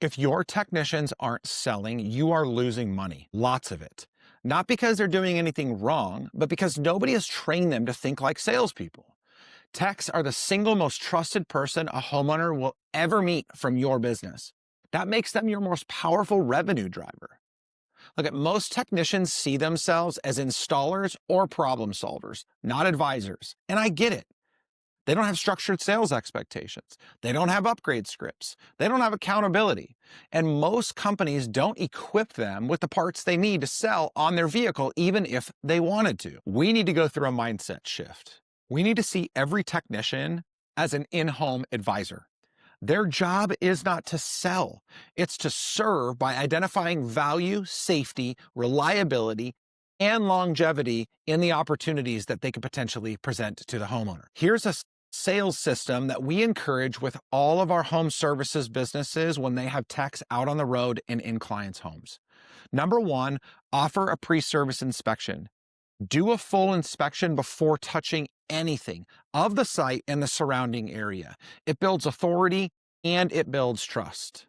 If your technicians aren't selling, you are losing money, lots of it. Not because they're doing anything wrong, but because nobody has trained them to think like salespeople. Techs are the single most trusted person a homeowner will ever meet from your business. That makes them your most powerful revenue driver. Look, at most technicians see themselves as installers or problem solvers, not advisors. And I get it. They don't have structured sales expectations. They don't have upgrade scripts. They don't have accountability. And most companies don't equip them with the parts they need to sell on their vehicle, even if they wanted to. We need to go through a mindset shift. We need to see every technician as an in-home advisor. Their job is not to sell. It's to serve by identifying value, safety, reliability, and longevity in the opportunities that they could potentially present to the homeowner. Here's a sales system that we encourage with all of our home services businesses when they have techs out on the road and in clients' homes. Number one, offer a pre-service inspection. Do a full inspection before touching anything of the site and the surrounding area. It builds authority and it builds trust.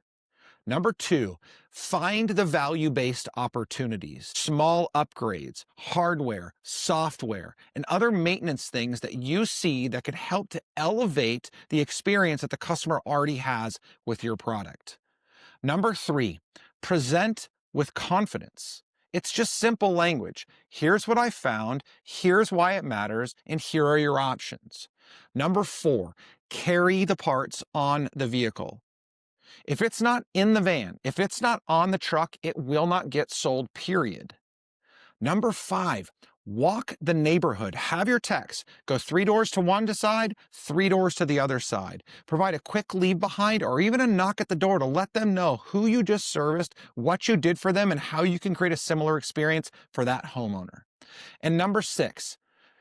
Number two, find the value-based opportunities, small upgrades, hardware, software, and other maintenance things that you see that could help to elevate the experience that the customer already has with your product. Number three, present with confidence. It's just simple language. Here's what I found, here's why it matters, and here are your options. Number four, carry the parts on the vehicle. If it's not in the van, if it's not on the truck, it will not get sold, period. Number five, walk the neighborhood. Have your techs go 3 doors to one side, 3 doors to the other side. Provide a quick leave behind or even a knock at the door to let them know who you just serviced, what you did for them, and how you can create a similar experience for that homeowner. And number six,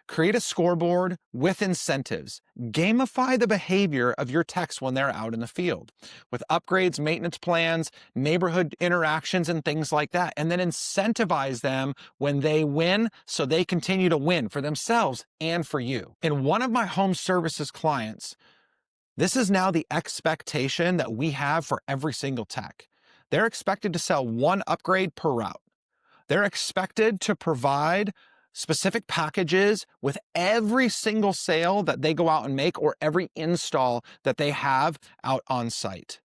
create a scoreboard with incentives. Gamify the behavior of your techs when they're out in the field with upgrades, maintenance plans, neighborhood interactions, and things like that. And then incentivize them when they win so they continue to win for themselves and for you. In one of my home services clients, this is now the expectation that we have for every single tech. They're expected to sell 1 upgrade per route. They're expected to provide specific packages with every single sale that they go out and make or every install that they have out on site.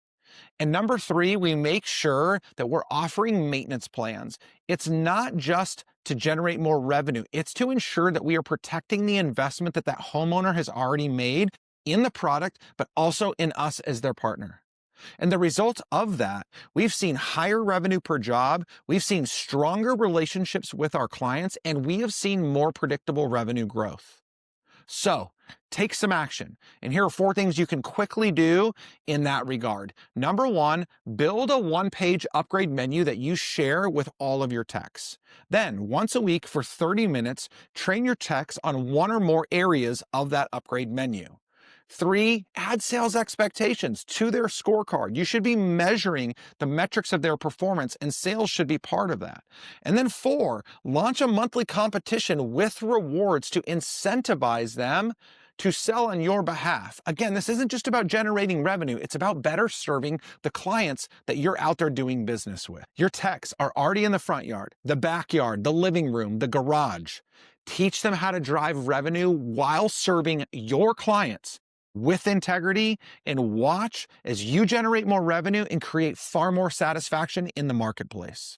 And number three, we make sure that we're offering maintenance plans. It's not just to generate more revenue. It's to ensure that we are protecting the investment that that homeowner has already made in the product, but also in us as their partner. And the result of that, we've seen higher revenue per job, we've seen stronger relationships with our clients, and we have seen more predictable revenue growth. So take some action. And here are 4 things you can quickly do in that regard. Number one, build a 1-page upgrade menu that you share with all of your techs. Then once a week for 30 minutes, train your techs on 1 or more areas of that upgrade menu. 3, add sales expectations to their scorecard. You should be measuring the metrics of their performance, and sales should be part of that. And then 4, launch a monthly competition with rewards to incentivize them to sell on your behalf. Again, this isn't just about generating revenue. It's about better serving the clients that you're out there doing business with. Your techs are already in the front yard, the backyard, the living room, the garage. Teach them how to drive revenue while serving your clients with integrity, and watch as you generate more revenue and create far more satisfaction in the marketplace.